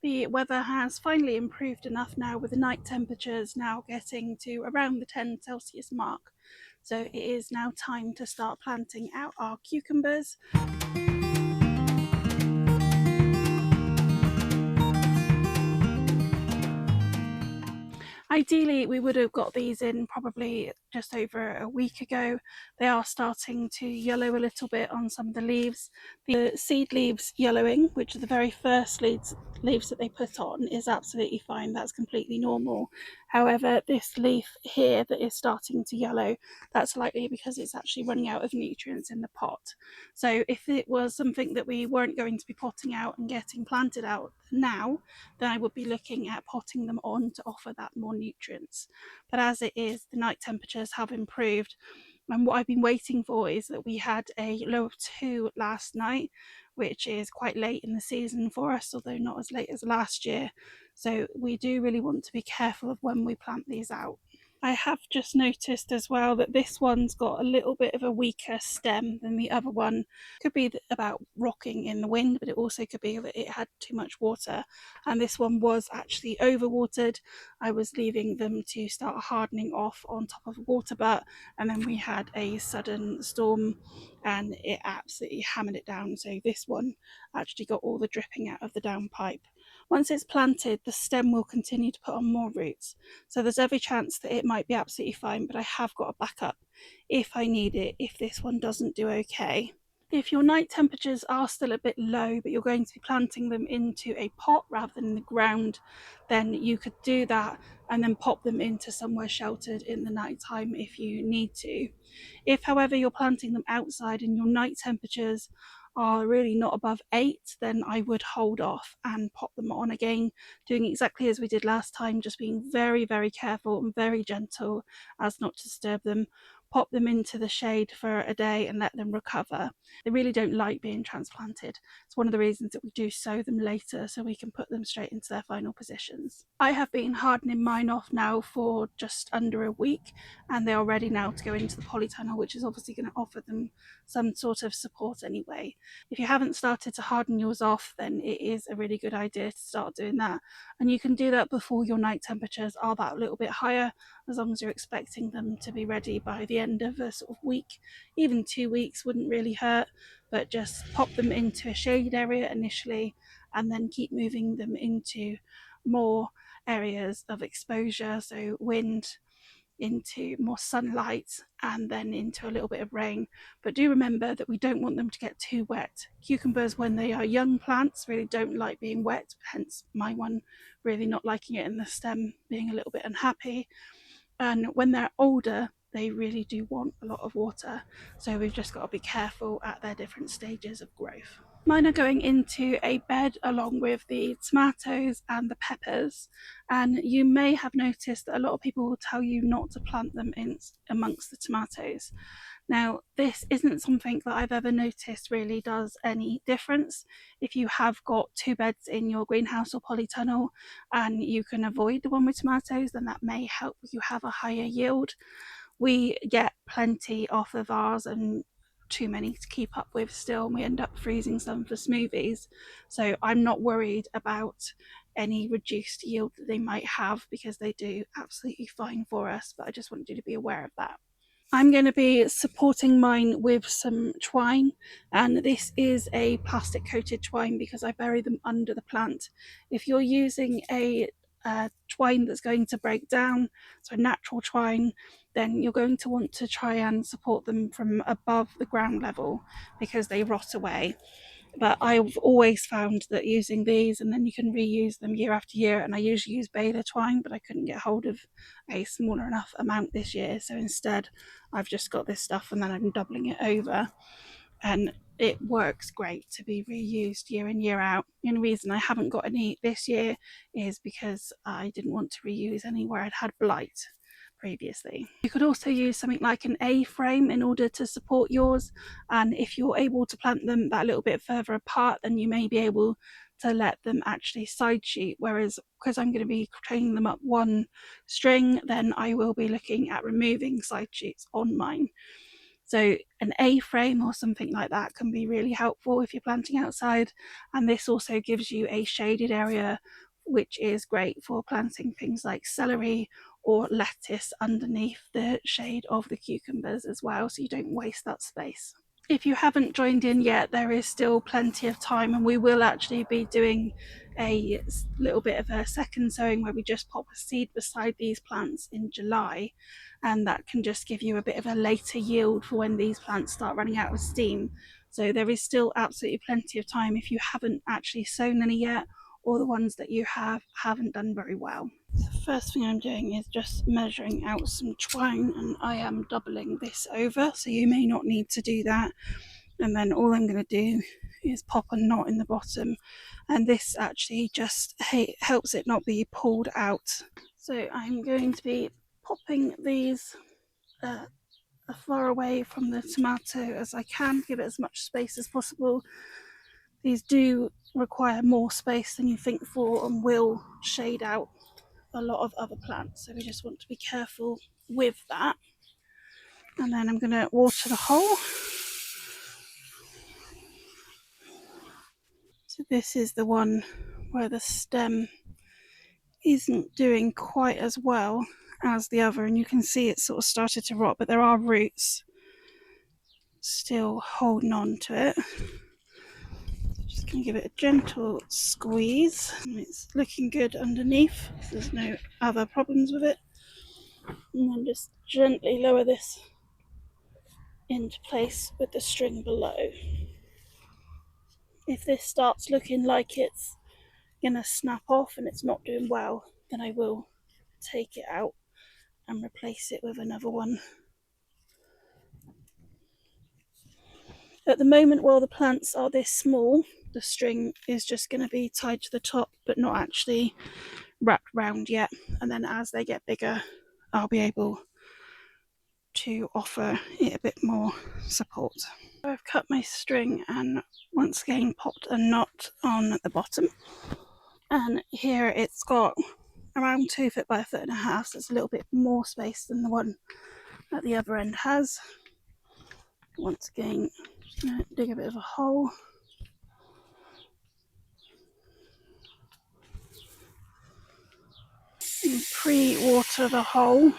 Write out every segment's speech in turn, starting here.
The weather has finally improved enough now, with the night temperatures now getting to around the 10 Celsius mark. So it is now time to start planting out our cucumbers. Ideally, we would have got these in probably just over a week ago. They are starting to yellow a little bit on some of the leaves. The seed leaves yellowing, which are the very first leaves that they put on, is absolutely fine. That's completely normal. However, this leaf here that is starting to yellow, that's likely because it's actually running out of nutrients in the pot. So if it was something that we weren't going to be potting out and getting planted out now, then I would be looking at potting them on to offer that more nutrients. But as it is, the night temperatures have improved, and what I've been waiting for is that we had a low of 2 last night, which is quite late in the season for us, although not as late as last year. So we do really want to be careful of when we plant these out. I have just noticed as well that this one's got a little bit of a weaker stem than the other one. Could be about rocking in the wind, but it also could be that it had too much water. And this one was actually overwatered. I was leaving them to start hardening off on top of a water butt, and then we had a sudden storm and it absolutely hammered it down. So this one actually got all the dripping out of the downpipe. Once it's planted, the stem will continue to put on more roots. So there's every chance that it might be absolutely fine, but I have got a backup if I need it, if this one doesn't do okay. If your night temperatures are still a bit low, but you're going to be planting them into a pot rather than in the ground, then you could do that and then pop them into somewhere sheltered in the night time if you need to. If, however, you're planting them outside and your night temperatures are really not above 8, then I would hold off and pop them on again, doing exactly as we did last time, just being very, very careful and very gentle as not to disturb them. Pop them into the shade for a day and let them recover. They really don't like being transplanted. It's one of the reasons that we do sow them later, so we can put them straight into their final positions. I have been hardening mine off now for just under a week, and they are ready now to go into the polytunnel, which is obviously going to offer them some sort of support anyway. If you haven't started to harden yours off, then it is a really good idea to start doing that. And you can do that before your night temperatures are that little bit higher, as long as you're expecting them to be ready by the end of a sort of week. Even 2 weeks wouldn't really hurt, but just pop them into a shaded area initially and then keep moving them into more areas of exposure, so wind, into more sunlight, and then into a little bit of rain. But do remember that we don't want them to get too wet. Cucumbers, when they are young plants, really don't like being wet, hence my one really not liking it and the stem being a little bit unhappy. And when they're older, they really do want a lot of water, so we've just got to be careful at their different stages of growth. Mine are going into a bed along with the tomatoes and the peppers, and you may have noticed that a lot of people will tell you not to plant them in amongst the tomatoes. Now, this isn't something that I've ever noticed really does any difference. If you have got 2 beds in your greenhouse or polytunnel and you can avoid the one with tomatoes, then that may help you have a higher yield. We get plenty off of ours and too many to keep up with still, and we end up freezing some for smoothies. So I'm not worried about any reduced yield that they might have, because they do absolutely fine for us, but I just want you to be aware of that. I'm going to be supporting mine with some twine, and this is a plastic coated twine because I bury them under the plant. If you're using a twine that's going to break down, so natural twine, then you're going to want to try and support them from above the ground level because they rot away. But I've always found that using these, and then you can reuse them year after year, and I usually use baler twine, but I couldn't get hold of a smaller enough amount this year, so instead I've just got this stuff and then I'm doubling it over, and it works great to be reused year in year out. The only reason I haven't got any this year is because I didn't want to reuse any where I'd had blight previously. You could also use something like an A-frame in order to support yours, and if you're able to plant them that little bit further apart, then you may be able to let them actually side shoot, whereas because I'm going to be training them up one string, then I will be looking at removing side shoots on mine. So an A-frame or something like that can be really helpful if you're planting outside. And this also gives you a shaded area, which is great for planting things like celery or lettuce underneath the shade of the cucumbers as well, so you don't waste that space. If you haven't joined in yet, there is still plenty of time, and we will actually be doing a little bit of a second sowing where we just pop a seed beside these plants in July, and that can just give you a bit of a later yield for when these plants start running out of steam. So there is still absolutely plenty of time if you haven't actually sown any yet, or the ones that you haven't done very well. The first thing I'm doing is just measuring out some twine, and I am doubling this over, so you may not need to do that. And then all I'm going to do is pop a knot in the bottom, and this actually just helps it not be pulled out. So I'm going to be popping these as far away from the tomato as I can, give it as much space as possible. These do require more space than you think for and will shade out a lot of other plants, so we just want to be careful with that. And then I'm going to water the hole. So this is the one where the stem isn't doing quite as well as the other, and you can see it's sort of started to rot, but there are roots still holding on to it. Just going to give it a gentle squeeze, and it's looking good underneath. There's no other problems with it. And then just gently lower this into place with the string below. If this starts looking like it's gonna snap off and it's not doing well, then I will take it out and replace it with another one. At the moment, while the plants are this small, the string is just going to be tied to the top but not actually wrapped round yet, and then as they get bigger I'll be able to offer it a bit more support. I've cut my string and once again popped a knot on the bottom, and here it's got around 2 foot by 1.5 foot, so it's a little bit more space than the one at the other end has. Once again, just going to dig a bit of a hole. And pre-water the hole.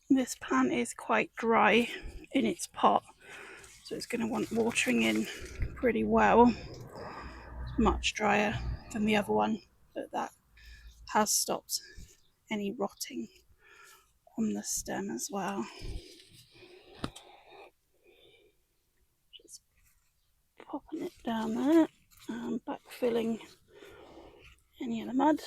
This plant is quite dry in its pot, so it's going to want watering in pretty well. It's much drier than the other one, but that has stopped any rotting on the stem as well. Just popping it down there and backfilling any of the mud.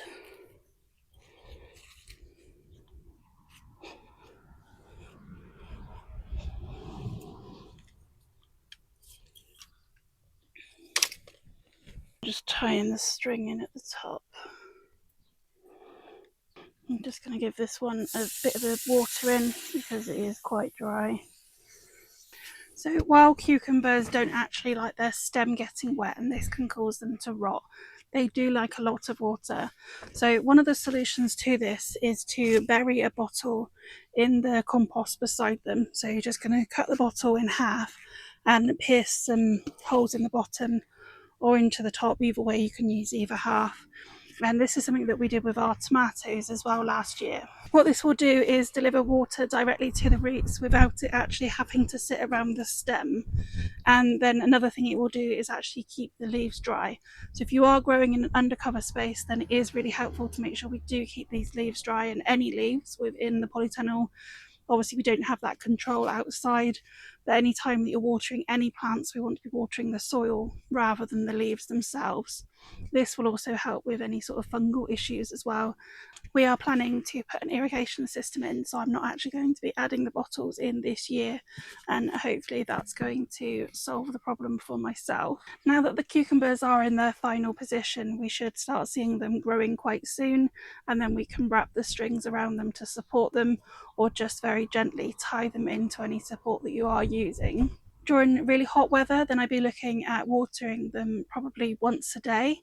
Just tying the string in at the top. I'm just going to give this one a bit of a water in because it is quite dry. So while cucumbers don't actually like their stem getting wet, and this can cause them to rot, they do like a lot of water. So one of the solutions to this is to bury a bottle in the compost beside them. So you're just going to cut the bottle in half and pierce some holes in the bottom or into the top. Either way, you can use either half. And this is something that we did with our tomatoes as well last year. What this will do is deliver water directly to the roots without it actually having to sit around the stem. And then another thing it will do is actually keep the leaves dry. So if you are growing in an undercover space, then it is really helpful to make sure we do keep these leaves dry, and any leaves within the polytunnel. Obviously we don't have that control outside, but any time that you're watering any plants, we want to be watering the soil rather than the leaves themselves. This will also help with any sort of fungal issues as well. We are planning to put an irrigation system in, so I'm not actually going to be adding the bottles in this year, and hopefully that's going to solve the problem for myself. Now that the cucumbers are in their final position, we should start seeing them growing quite soon, and then we can wrap the strings around them to support them, or just very gently tie them into any support that you are using. During really hot weather, then I'd be looking at watering them probably once a day.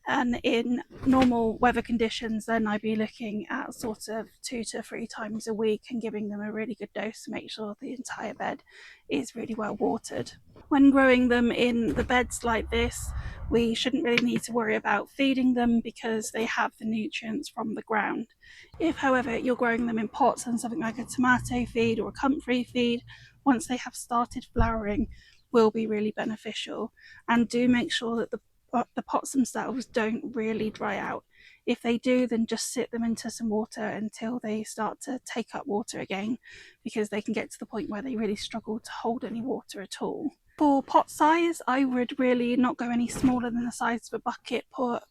And in normal weather conditions, then I'd be looking at sort of 2 to 3 times a week and giving them a really good dose to make sure the entire bed is really well watered. When growing them in the beds like this, we shouldn't really need to worry about feeding them because they have the nutrients from the ground. If, however, you're growing them in pots and something like a tomato feed or a comfrey feed, once they have started flowering, will be really beneficial. And do make sure that the pots themselves don't really dry out. If they do, then just sit them into some water until they start to take up water again, because they can get to the point where they really struggle to hold any water at all. For pot size, I would really not go any smaller than the size of a bucket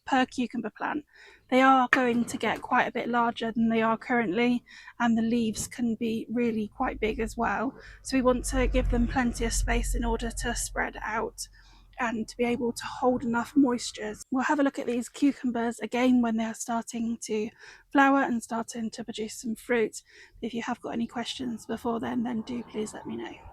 per cucumber plant. They are going to get quite a bit larger than they are currently, and the leaves can be really quite big as well. So we want to give them plenty of space in order to spread out and to be able to hold enough moisture. We'll have a look at these cucumbers again when they're starting to flower and starting to produce some fruit. If you have got any questions before then do please let me know.